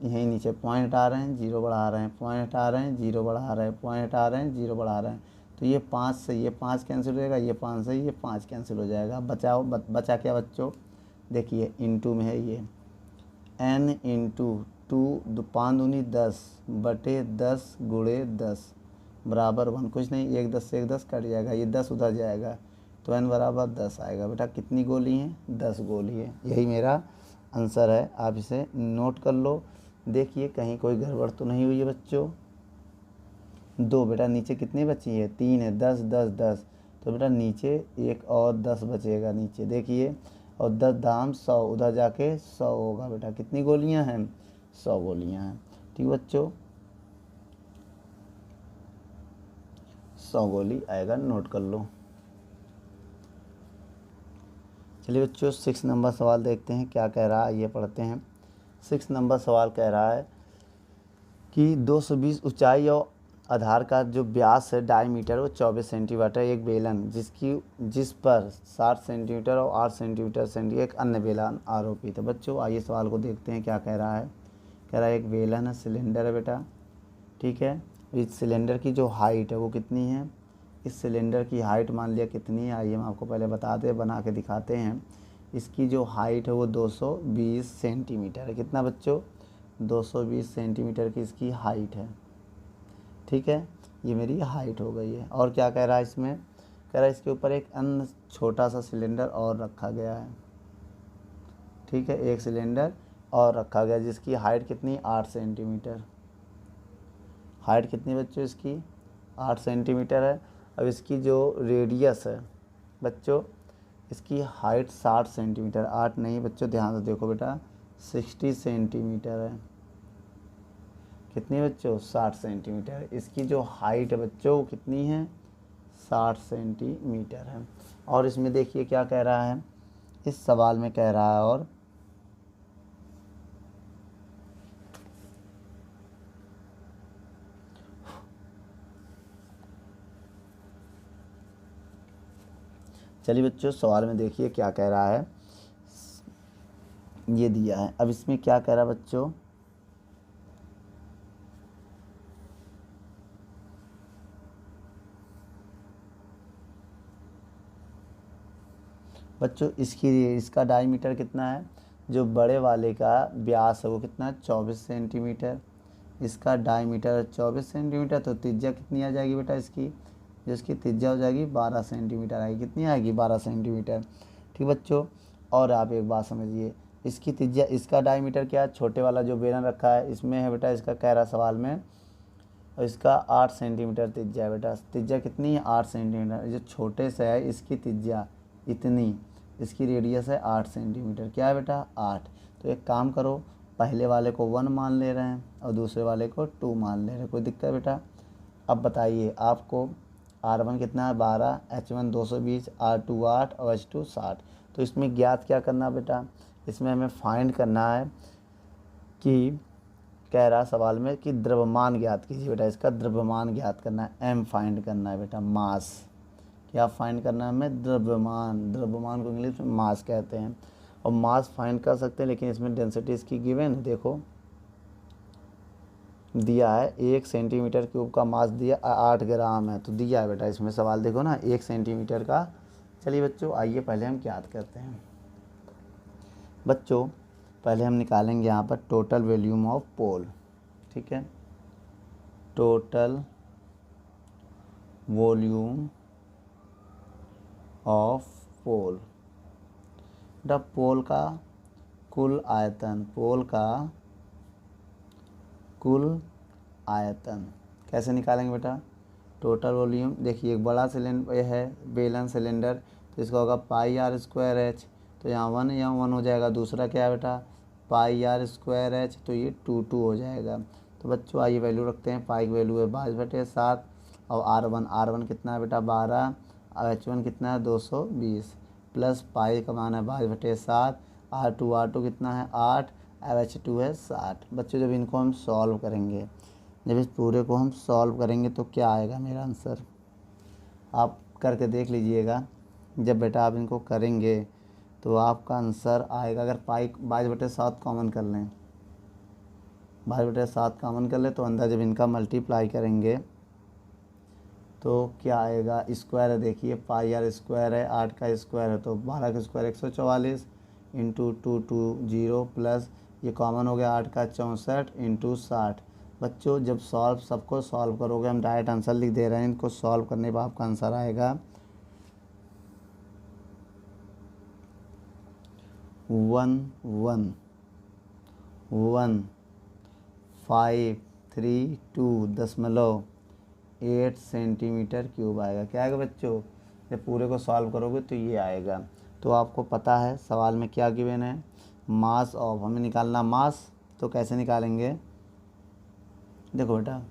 यहीं नीचे पॉइंट हटा रहे हैं, जीरो बढ़ा रहे हैं, पॉइंट हटा रहे हैं, जीरो बढ़ा रहे हैं, पॉइंट हटा रहे हैं, जीरो बढ़ा रहे हैं, तो ये 5 से ये 5 कैंसिल हो जाएगा, ये 5 से ये 5 कैंसिल हो जाएगा। बचा क्या बच्चों, देखिए इंटू में है ये n इंटू 5 दूनी 10 बटे 10 गुणे 10 बराबर 1। कुछ नहीं, 1 10 से 1 10 कट जाएगा, ये 10 उधर जाएगा तो n बराबर 10 आएगा। बेटा कितनी गोली हैं? 10 गोली है। यही मेरा आंसर है, आप इसे नोट कर लो। देखिए कहीं कोई गड़बड़ तो नहीं हुई है बच्चों। 2 बेटा नीचे कितनी बची है? 3 है। 10 10 10 तो बेटा नीचे एक और 10 बचेगा नीचे, देखिए। और 10 दाम 100, उधर जाके 100 होगा। बेटा कितनी गोलियां हैं? 100 गोलियां हैं। ठीक बच्चों, 100 गोली आएगा, नोट कर लो। चलिए बच्चों 6 नंबर सवाल देखते हैं क्या कह रहा है, ये पढ़ते हैं। 6 नंबर सवाल कह रहा है कि 220 ऊंचाई और आधार का जो व्यास है डायमीटर वो 24 सेंटीमीटर, एक बेलन जिस पर 60 सेंटीमीटर और 8 सेंटीमीटर सेंटी एक अन्य बेलन आरोपित है। बच्चों आइए सवाल को देखते हैं क्या कह रहा है। कह रहा है एक बेलन है, सिलेंडर है बेटा, ठीक है। इस सिलेंडर की जो हाइट है वो कितनी है? इस सिलेंडर की हाइट मान लिया कितनी है, आइए हम आपको पहले बताते हैं, बना के दिखाते हैं। इसकी जो हाइट है वो 220 सेंटीमीटर है। कितना बच्चों? 220 सेंटीमीटर की इसकी हाइट है, ठीक है। ये मेरी हाइट हो गई है। और क्या कह रहा है इसमें? कह रहा है इसके ऊपर एक अन्य छोटा सा सिलेंडर और रखा गया है, ठीक है। एक सिलेंडर और रखा गया जिसकी हाइट कितनी? 8 सेंटीमीटर। हाइट कितनी बच्चों इसकी? 8 सेंटीमीटर है। अब इसकी जो रेडियस है बच्चों, इसकी हाइट 60 सेंटीमीटर, 8 नहीं बच्चों, ध्यान से देखो बेटा, 60 सेंटीमीटर है। कितनी बच्चों? 60 सेंटीमीटर। इसकी जो हाइट है बच्चों वो कितनी है? 60 सेंटीमीटर है। और इसमें देखिए क्या कह रहा है, इस सवाल में कह रहा है, और चलिए बच्चों सवाल में देखिए क्या कह रहा है, ये दिया है। अब इसमें क्या कह रहा है बच्चों, इसका डायमीटर कितना है? जो बड़े वाले का व्यास है वो कितना है? 24 सेंटीमीटर। इसका डायमीटर 24 सेंटीमीटर, तो त्रिज्या कितनी आ जाएगी बेटा इसकी? जो इसकी त्रिज्या हो जाएगी 12 सेंटीमीटर आएगी। कितनी आएगी? 12 सेंटीमीटर, ठीक बच्चों। और आप एक बात समझिए, इसकी त्रिज्या, इसका डायमीटर क्या है? छोटे वाला जो बेलन रखा है इसमें है बेटा, इसका कह रहा सवाल में, और इसका 8 सेंटीमीटर त्रिज्या है बेटा। त्रिज्या कितनी है? 8 सेंटीमीटर। जो छोटे से है इसकी त्रिज्या इतनी, इसकी रेडियस है 8 सेंटीमीटर। क्या है बेटा? 8। तो एक काम करो, पहले वाले को 1 मान ले रहे हैं और दूसरे वाले को 2 मान ले रहे हैं, कोई दिक्कत है बेटा? अब बताइए आपको R1 कितना है? 12, H1 220, R2 8 और H2 60। तो इसमें ज्ञात क्या करना बेटा? इसमें हमें फाइंड करना है कि कह रहा सवाल में कि द्रव्यमान ज्ञात कीजिए बेटा। इसका द्रव्यमान ज्ञात करना है, m फाइंड करना है बेटा, मास। क्या फाइंड करना है हमें? द्रव्यमान। द्रव्यमान को इंग्लिश में मास कहते हैं। और मास फाइंड कर सकते हैं, लेकिन इसमें डेंसिटी इसकी गिवन है, देखो दिया है 1 सेंटीमीटर क्यूब का मास दिया 8 ग्राम है, तो दिया है बेटा इसमें सवाल, देखो ना 1 सेंटीमीटर का। चलिए बच्चों आइए पहले हम ज्ञात करते हैं। बच्चों पहले हम निकालेंगे यहाँ पर टोटल वॉल्यूम ऑफ पोल, ठीक है। टोटल वॉल्यूम ऑफ पोल, बेटा पोल का कुल आयतन, पोल का कुल आयतन कैसे निकालेंगे बेटा? टोटल वॉल्यूम, देखिए एक बड़ा सिलेंडर है, बेलन सिलेंडर, तो इसका होगा पाई आर स्क्वायर एच, तो यहाँ 1 यहाँ 1 हो जाएगा। दूसरा क्या है बेटा? पाई आर स्क्वायर एच, तो ये 2 हो जाएगा। तो बच्चों आइए वैल्यू रखते हैं। पाई की वैल्यू है 22/7 और R1 कितना है बेटा? 12 और H1 कितना है? 220 प्लस पाई का मान है 22/7, R2 कितना है? 8 और H2 है 60। बच्चों जब इनको हम सॉल्व करेंगे, जब इस पूरे को हम सॉल्व करेंगे तो क्या आएगा मेरा आंसर? आप करके देख लीजिएगा। जब बेटा आप इनको करेंगे तो आपका आंसर आएगा, अगर पाई 22/7 कॉमन कर लें, 22/7 कॉमन कर लें तो अंदर जब इनका मल्टीप्लाई करेंगे तो क्या आएगा? स्क्वायर है, देखिए पाई आर स्क्वायर है, 8 का स्क्वायर है तो 12 का स्क्वायर 144 इंटू 2 2 0 प्लस ये कॉमन हो गया 8 का 64 इंटू 60। बच्चों जब सबको सॉल्व करोगे, हम डायरेक्ट आंसर लिख दे रहे हैं, इनको सॉल्व करने पर आपका आंसर आएगा 111532.8 सेंटीमीटर क्यूब आएगा। क्या आएगा बच्चों? जब पूरे को सॉल्व करोगे तो ये आएगा। तो आपको पता है सवाल में क्या गिवन है, मास ऑफ, हमें निकालना मास। तो कैसे निकालेंगे? देखो बेटा,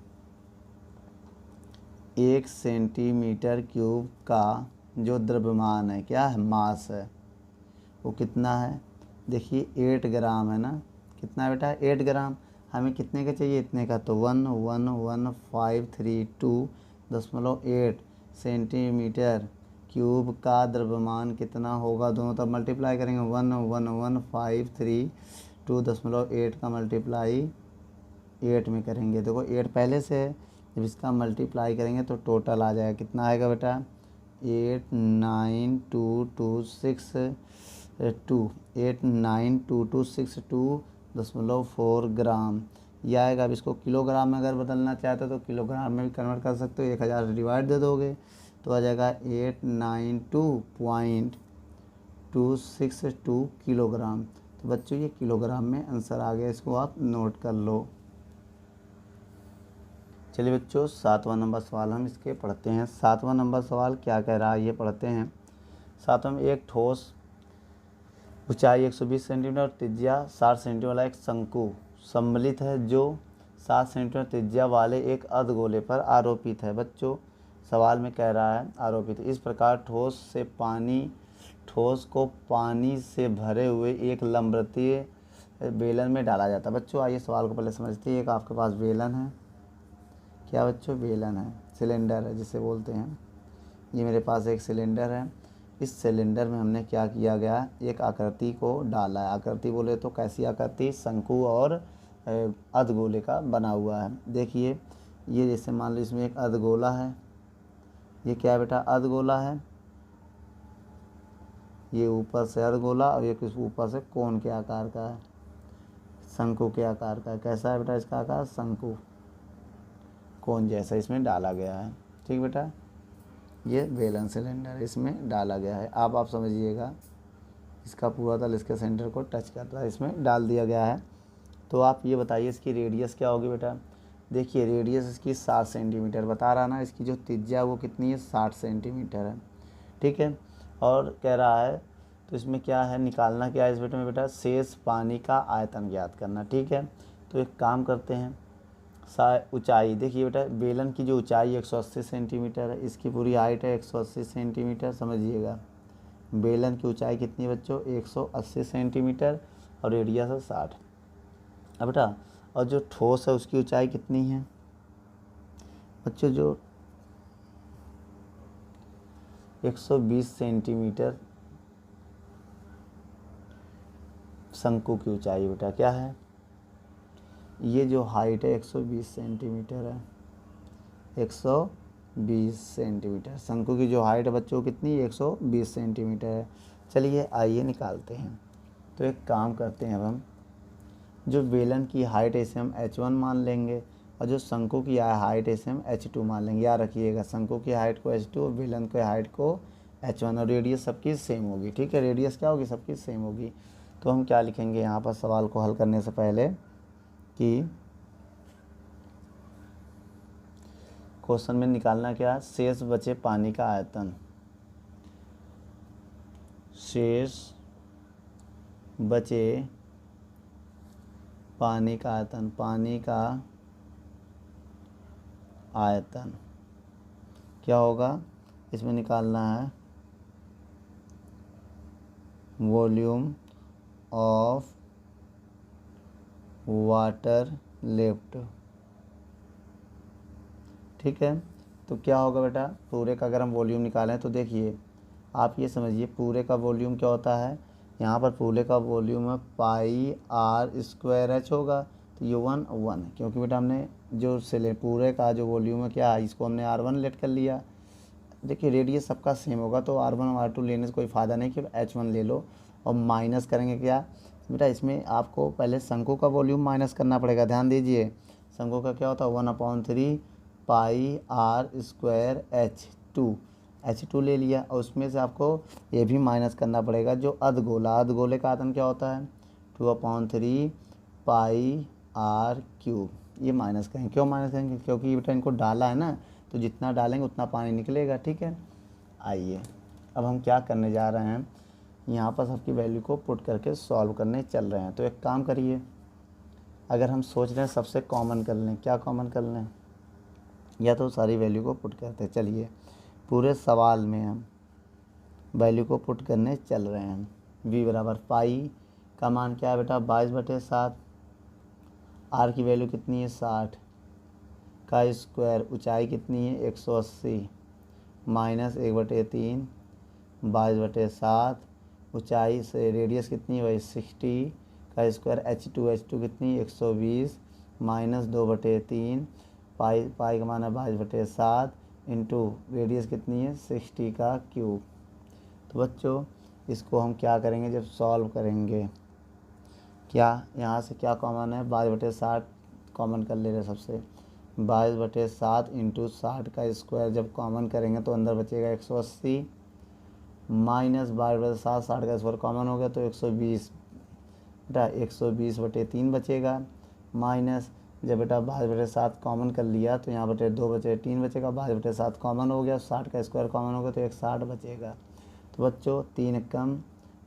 1 सेंटीमीटर क्यूब का जो द्रव्यमान है, क्या है, मास है, वो कितना है? देखिए 8 ग्राम है ना। कितना है बेटा? 8 ग्राम। हमें कितने का चाहिए? इतने का। तो 111,532.8 सेंटीमीटर क्यूब का द्रव्यमान कितना होगा? दोनों तरफ मल्टीप्लाई करेंगे, 111,532.8 का मल्टीप्लाई 8 में करेंगे। देखो 8 पहले से है, जब इसका मल्टीप्लाई करेंगे तो टोटल आ जाएगा। कितना आएगा बेटा? 89262 ग्राम। यह आएगा। अब इसको किलोग्राम में अगर बदलना चाहते हो तो किलोग्राम में भी कन्वर्ट कर सकते हो। 1000 से डिवाइड दे दोगे तो आ जाएगा 892.262 किलोग्राम। तो बच्चों ये किलोग्राम में आंसर आ गया, इसको आप नोट कर लो। चलिए बच्चों 7वां नंबर सवाल हम इसके पढ़ते हैं। 7वां नंबर सवाल क्या कह रहा है ये पढ़ते हैं। 7वां में एक ठोस ऊंचाई 120 सेंटीमीटर और त्रिज्या 60 सेंटीमीटर वाला एक शंकु सम्मिलित है, जो 7 सेंटीमीटर त्रिज्या वाले एक अर्धगोले पर आरोपित है। बच्चों सवाल में कह रहा है आरोपित। इस प्रकार ठोस को पानी से भरे हुए एक लंबवृत्तीय बेलन में डाला जाता है। बच्चों आइए सवाल को पहले समझते हैं। एक आपके पास बेलन है, क्या बच्चों? बेलन है, सिलेंडर है जिसे बोलते हैं। ये मेरे पास एक सिलेंडर है। इस सिलेंडर में हमने क्या किया गया, एक आकृति को डाला है। आकृति बोले तो कैसी आकृति? शंकु और अर्धगोले का बना हुआ है। देखिए ये जैसे मान लो इसमें एक अर्धगोला है। ये क्या है बेटा? अर्धगोला है। ये ऊपर से अर्धगोला और ये कुछ ऊपर से कोन के आकार का है, शंकु के आकार का है। कैसा है बेटा इसका आकार? शंकु, कोन जैसा इसमें डाला गया है। ठीक बेटा, ये बेलन सिलेंडर इसमें डाला गया है। आप समझिएगा, इसका पूरा तल इसके सेंटर को टच करता है, इसमें डाल दिया गया है। तो आप ये बताइए इसकी रेडियस क्या होगी बेटा? देखिए रेडियस इसकी 60 सेंटीमीटर बता रहा ना। इसकी जो त्रिज्या वो कितनी है? 60 सेंटीमीटर है। ठीक है, और कह रहा है तो इसमें क्या है, निकालना क्या है इस बेटे में बेटा? शेष पानी का आयतन ज्ञात करना। ठीक है, तो एक काम करते हैं। ऊंचाई देखिए बेटा, बेलन की जो ऊंचाई 180 सेंटीमीटर है, इसकी पूरी हाइट है 180 सेंटीमीटर। समझिएगा बेलन की ऊंचाई कितनी है बच्चों? 180 सेंटीमीटर और रेडियस है 60। अब बेटा और जो ठोस है उसकी ऊंचाई कितनी है बच्चों? जो 120 सेंटीमीटर शंकु की ऊंचाई बेटा क्या है? ये जो हाइट है 120 सेंटीमीटर है। 120 सेंटीमीटर शंकु की जो हाइट है बच्चों कितनी? 120 सेंटीमीटर है। चलिए आइए निकालते हैं। तो एक काम करते हैं, अब हम जो बेलन की हाइट है इसे हम h1 मान लेंगे और जो शंकु की हाइट है इसे हम h2 मान लेंगे। याद रखिएगा शंकु की हाइट को h2 और बेलन की हाइट को h1 और रेडियस सबकी सेम होगी। ठीक है, रेडियस क्या होगी? सबकी सेम होगी। तो हम क्या लिखेंगे यहाँ पर सवाल को हल करने से पहले कि क्वेश्चन में निकालना क्या है? शेष बचे पानी का आयतन। शेष बचे पानी का आयतन, पानी का आयतन क्या होगा? इसमें निकालना है वॉल्यूम ऑफ वाटर लेफ्ट। ठीक है, तो क्या होगा बेटा? पूरे का अगर हम वॉल्यूम निकालें तो देखिए आप ये समझिए पूरे का वॉल्यूम क्या होता है। यहाँ पर पूरे का वॉल्यूम है पाई आर स्क्वायर एच होगा। तो ये 1 है क्योंकि बेटा हमने जो पूरे का जो वॉल्यूम है क्या है, इसको हमने R1 लेट कर लिया। देखिए रेडियस सबका सेम होगा तो R1 और R2 लेने से कोई फ़ायदा नहीं कि H1 ले लो और माइनस करेंगे क्या? बेटा इसमें आपको पहले शंकु का वॉल्यूम माइनस करना पड़ेगा। ध्यान दीजिए, शंकु का क्या होता है 1/3 पाई आर स्क्वायर H2 ले लिया, और उसमें से आपको ये भी माइनस करना पड़ेगा जो अर्धगोले का आयतन क्या होता है 2/3 पाई आर क्यूब। ये माइनस करेंगे। क्यों माइनस करेंगे? क्योंकि बेटा इनको डाला है ना, तो जितना डालेंगे उतना पानी निकलेगा। ठीक है, आइए अब हम क्या करने जा रहे हैं, यहाँ पर सबकी वैल्यू को पुट करके सॉल्व करने चल रहे हैं। तो एक काम करिए, अगर हम सोच रहे हैं सबसे कॉमन कर लें, क्या कॉमन कर लें, या तो सारी वैल्यू को पुट करते हैं। चलिए पूरे सवाल में हम वैल्यू को पुट करने चल रहे हैं। v बराबर पाई का मान क्या है बेटा 22/7, आर की वैल्यू कितनी है 60 का स्क्वायर, ऊंचाई कितनी है 180 माइनस 1/3 22/7, ऊंचाई से रेडियस कितनी है भाई 60 का स्क्वायर, H2 कितनी 120 माइनस 2/3 पाई का मान है 22/7 इंटू रेडियस कितनी है 60 का क्यूब। तो बच्चों इसको हम क्या करेंगे जब सॉल्व करेंगे, क्या यहाँ से क्या कॉमन है 22/7 कॉमन कर ले रहे सबसे, 22/7 इंटू 60 का स्क्वायर जब कॉमन करेंगे तो अंदर बचेगा 180 माइनस 22/7, 60 का स्क्वायर कॉमन हो गया तो 120 बेटा 120/3 बचेगा, माइनस जब बेटा 22/7 कॉमन कर लिया तो यहाँ बटे 2/3 बचेगा, 22/7 कॉमन हो गया, 60 का स्क्वायर कॉमन हो गया तो 160 बचेगा। तो बच्चों 3 एकम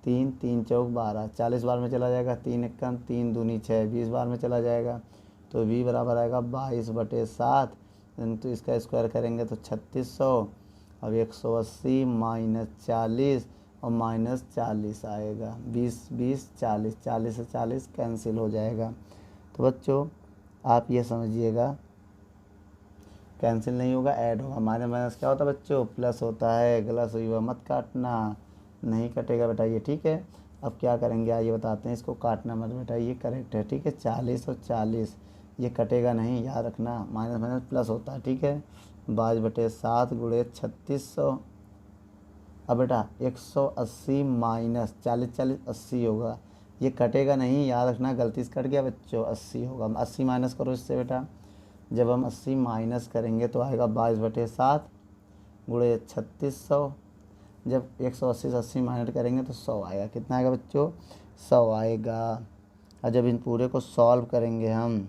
3, 3 चौक 12, 40 बार में चला जाएगा, 3 एकम 3 दूनी 6, 20 बार में चला जाएगा। तो v बराबर आएगा 22/7 तो इसका स्क्वायर करेंगे तो 3600, अब 180 माइनस 40 और माइनस 40 आएगा, 20 20 40, 40 से 40 कैंसिल हो जाएगा। तो बच्चों आप ये समझिएगा कैंसिल नहीं होगा, ऐड होगा। माइनस माइनस क्या होता है बच्चों प्लस होता है, गलत हुई हुआ मत काटना, नहीं कटेगा बेटा ये। ठीक है, अब क्या करेंगे आइए बताते हैं, इसको काटना मत बेटा, ये करेक्ट है। ठीक है 40 और 40 ये कटेगा नहीं, याद रखना, माइनस माइनस प्लस होता है। ठीक है 22/7 गुणे 3600, अब बेटा 180 माइनस 40 40 80 होगा, ये कटेगा नहीं, याद रखना, गलती से कट गया बच्चों 80 होगा। 80 माइनस करो इससे बेटा, जब हम 80 माइनस करेंगे तो आएगा 22/7 गुणे 3600, जब 180 से 80 माइनस करेंगे तो 100 आएगा। कितना आएगा बच्चों 100 आएगा। और जब इन पूरे को सॉल्व करेंगे हम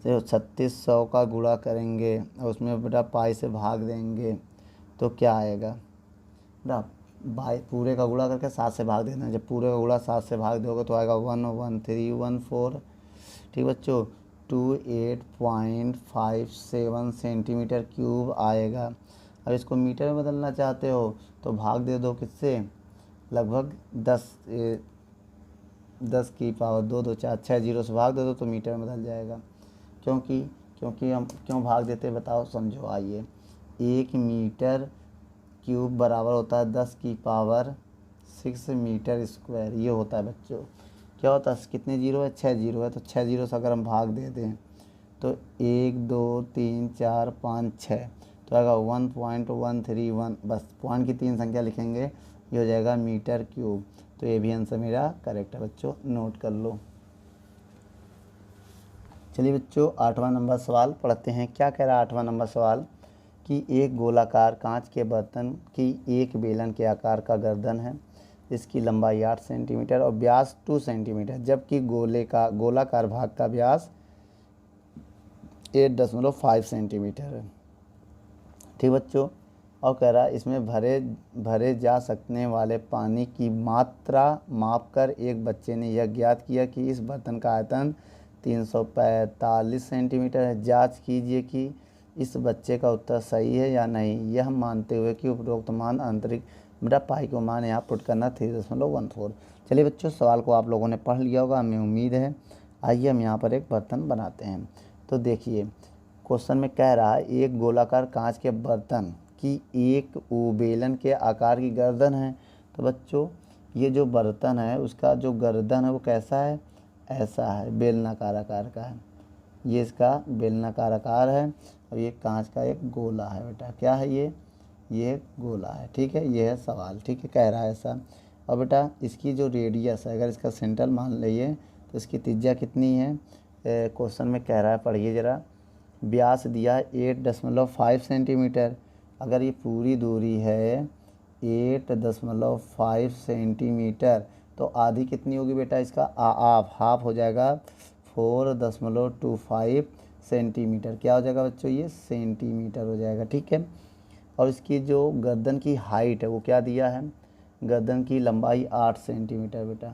तो 3600 का गुणा करेंगे और उसमें बेटा पाई से भाग देंगे तो क्या आएगा बेटा, पूरे का गुणा करके 7 से भाग देना, जब पूरे का गुणा 7 से भाग दोगे तो आएगा 11314। ठीक बच्चों 28.57 सेंटीमीटर क्यूब आएगा। अब इसको मीटर में बदलना चाहते हो तो भाग दे दो किससे, लगभग 10 की पावर 2 2 4 6 जीरो से भाग दे दो तो मीटर में बदल जाएगा। क्योंकि हम क्यों भाग देते बताओ समझो। आइए 1 मीटर क्यूब बराबर होता है 10 की पावर 6 मीटर स्क्वायर, ये होता है बच्चों। क्या होता है कितने जीरो है 6 जीरो है, तो 6 जीरो से अगर हम भाग दे दें तो 1 2 3 4 5 6 तो आएगा 1.131, बस पॉइंट की 3 संख्या लिखेंगे, ये हो जाएगा मीटर क्यूब। तो ये भी आंसर मेरा करेक्ट है बच्चों, नोट कर लो। चलिए बच्चों 8वां नंबर सवाल पढ़ते हैं। क्या कह रहा है 8वां नंबर सवाल कि एक गोलाकार कांच के बर्तन की एक बेलन के आकार का गर्दन है, इसकी लंबाई 8 सेंटीमीटर और व्यास 2 सेंटीमीटर, जबकि गोलाकार भाग का व्यास 8.5 सेंटीमीटर है। ठीक बच्चों, और कह रहा है इसमें भरे जा सकने वाले पानी की मात्रा मापकर एक बच्चे ने यह ज्ञात किया कि इस बर्तन का आयतन 345 सेंटीमीटर है। जांच कीजिए कि इस बच्चे का उत्तर सही है या नहीं, यह मानते हुए कि उपरोक्त मान आंतरिक बेटा पाई को मान यहाँ पुट करना 3.14। चलिए बच्चों सवाल को आप लोगों ने पढ़ लिया होगा हमें उम्मीद है। आइए हम यहाँ पर एक बर्तन बनाते हैं। तो देखिए क्वेश्चन में कह रहा है एक गोलाकार कांच के बर्तन की एक बेलन के आकार की गर्दन है। तो बच्चों ये जो बर्तन है उसका जो गर्दन है वो कैसा है, ऐसा है, बेलनाकार आकार का है, ये इसका बेलनाकार आकार है और ये कांच का एक गोला है बेटा। क्या है ये गोला है। ठीक है, ये है सवाल। ठीक है, कह रहा है ऐसा। और बेटा इसकी जो रेडियस है, अगर इसका सेंटर मान लीजिए तो इसकी त्रिज्या कितनी है, क्वेश्चन में कह रहा है, पढ़िए ज़रा। व्यास दिया है 8.5 सेंटीमीटर। अगर ये पूरी दूरी है 8.5 सेंटीमीटर तो आधी कितनी होगी बेटा, इसका हाफ हो जाएगा 4.25 सेंटीमीटर। क्या हो जाएगा बच्चों, ये सेंटीमीटर हो जाएगा, ठीक है। और इसकी जो गर्दन की हाइट है वो क्या दिया है, गर्दन की लंबाई 8 सेंटीमीटर बेटा।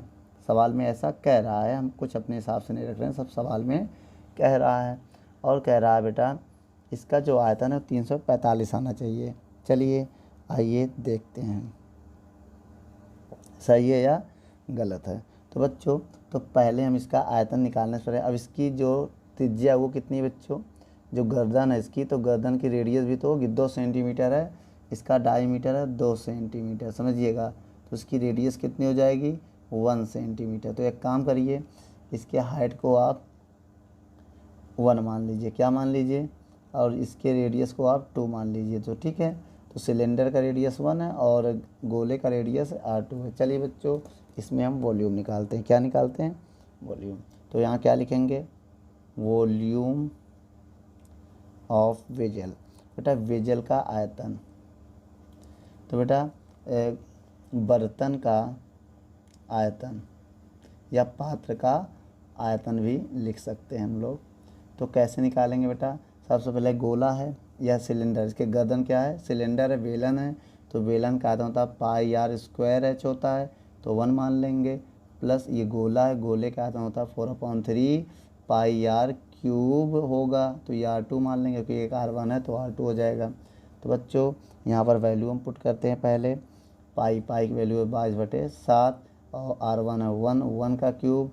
सवाल में ऐसा कह रहा है, हम कुछ अपने हिसाब से नहीं रख रहे हैं, सब सवाल में कह रहा है। और कह रहा है बेटा इसका जो आयतन है 345 आना चाहिए। चलिए आइए देखते हैं सही है या गलत है। तो बच्चों तो पहले हम इसका आयतन निकालने से पहले, अब इसकी जो त्रिज्या वो कितनी है बच्चों, जो गर्दन है इसकी, तो गर्दन की रेडियस भी तो होगी 2 सेंटीमीटर है, इसका डायमीटर है 2 सेंटीमीटर, समझिएगा। तो इसकी रेडियस कितनी हो जाएगी 1 सेंटीमीटर। तो एक काम करिए, इसके हाइट को आप 1 मान लीजिए, क्या मान लीजिए, और इसके रेडियस को आप 2 मान लीजिए, तो ठीक है। तो सिलेंडर का रेडियस 1 है और गोले का रेडियस R2 है। चलिए बच्चों इसमें हम वॉल्यूम निकालते हैं। क्या निकालते हैं, वॉल्यूम। तो यहाँ क्या लिखेंगे, वॉल्यूम ऑफ वेजल। बेटा वेजल का आयतन, तो बेटा बर्तन का आयतन या पात्र का आयतन भी लिख सकते हैं हम लोग। तो कैसे निकालेंगे बेटा, सबसे पहले गोला है या सिलेंडर, इसके गर्दन क्या है, सिलेंडर है, बेलन है, तो बेलन का आयतन होता है पाई आर स्क्वायर एच होता है, तो 1 मान लेंगे, प्लस ये गोला है, गोले का आयतन होता है 4/3 पाई आर क्यूब होगा, तो ये R2 मान लेंगे क्योंकि एक R1 है तो R2 हो जाएगा। तो बच्चों यहाँ पर वैल्यू हम पुट करते हैं पहले, पाई की वैल्यू है 22/7 और R1 है 1 का क्यूब,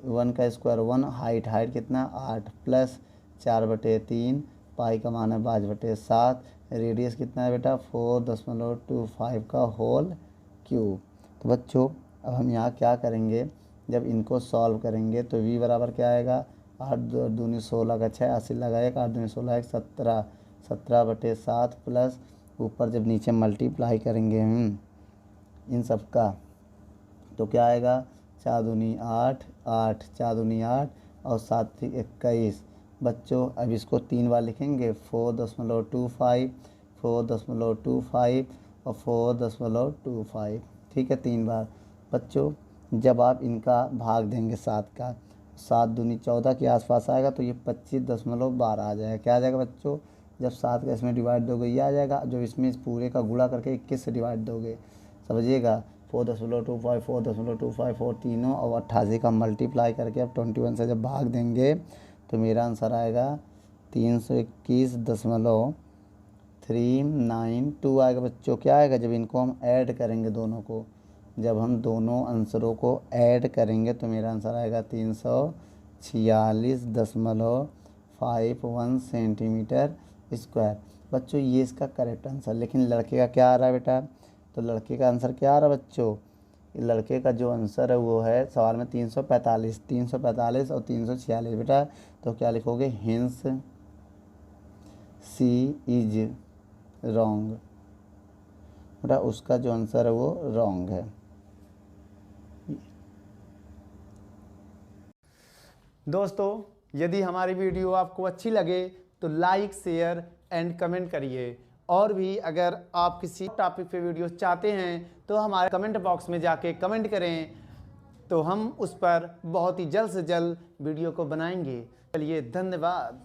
1 का स्क्वायर 1, हाइट कितना 8 प्लस 4/3 पाई का मान है 22/7, रेडियस कितना है बेटा 4.25 का होल क्यूब। तो बच्चों अब हम यहाँ क्या करेंगे, जब इनको सॉल्व करेंगे तो v बराबर क्या आएगा, 8 दूनी 16 का 6, 80 लगाए 8 दूनी 16 1 17, 17/7 प्लस ऊपर जब नीचे मल्टीप्लाई करेंगे हम इन सब का तो क्या आएगा, 4 दूनी 8, 8 4 दूनी 8 और 7 21। बच्चों अब इसको 3 बार लिखेंगे, 4.25 4.25 और 4.25, ठीक है 3 बार। बच्चों जब आप इनका भाग देंगे 7 का, 7 दूनी 14 के आसपास आएगा तो ये 25.12 आ जाएगा। क्या आ जाएगा बच्चों, जब 7 का इसमें डिवाइड दोगे ये आ जाएगा, जब इसमें इस पूरे का गुणा करके 21 से डिवाइड दोगे, समझिएगा 4.25 4.25 4 तीनों और 88 का मल्टीप्लाई करके अब 21 से जब भाग देंगे तो मेरा आंसर आएगा 321.392 आएगा। बच्चों क्या आएगा, जब इनको हम ऐड करेंगे दोनों को, जब हम दोनों आंसरों को ऐड करेंगे तो मेरा आंसर आएगा 346.51 सेंटीमीटर स्क्वायर। बच्चों ये इसका करेक्ट आंसर, लेकिन लड़के का क्या आ रहा है बेटा, तो लड़के का आंसर क्या आ रहा है बच्चों, लड़के का जो आंसर है वो है सवाल में 345 और 346 बेटा। तो क्या लिखोगे, हिंस सी इज रॉन्ग, बेटा उसका जो आंसर है वो रॉन्ग है। दोस्तों यदि हमारी वीडियो आपको अच्छी लगे तो लाइक शेयर एंड कमेंट करिए, और भी अगर आप किसी टॉपिक पे वीडियो चाहते हैं तो हमारे कमेंट बॉक्स में जाके कमेंट करें, तो हम उस पर बहुत ही जल्द से जल्द वीडियो को बनाएंगे। चलिए धन्यवाद।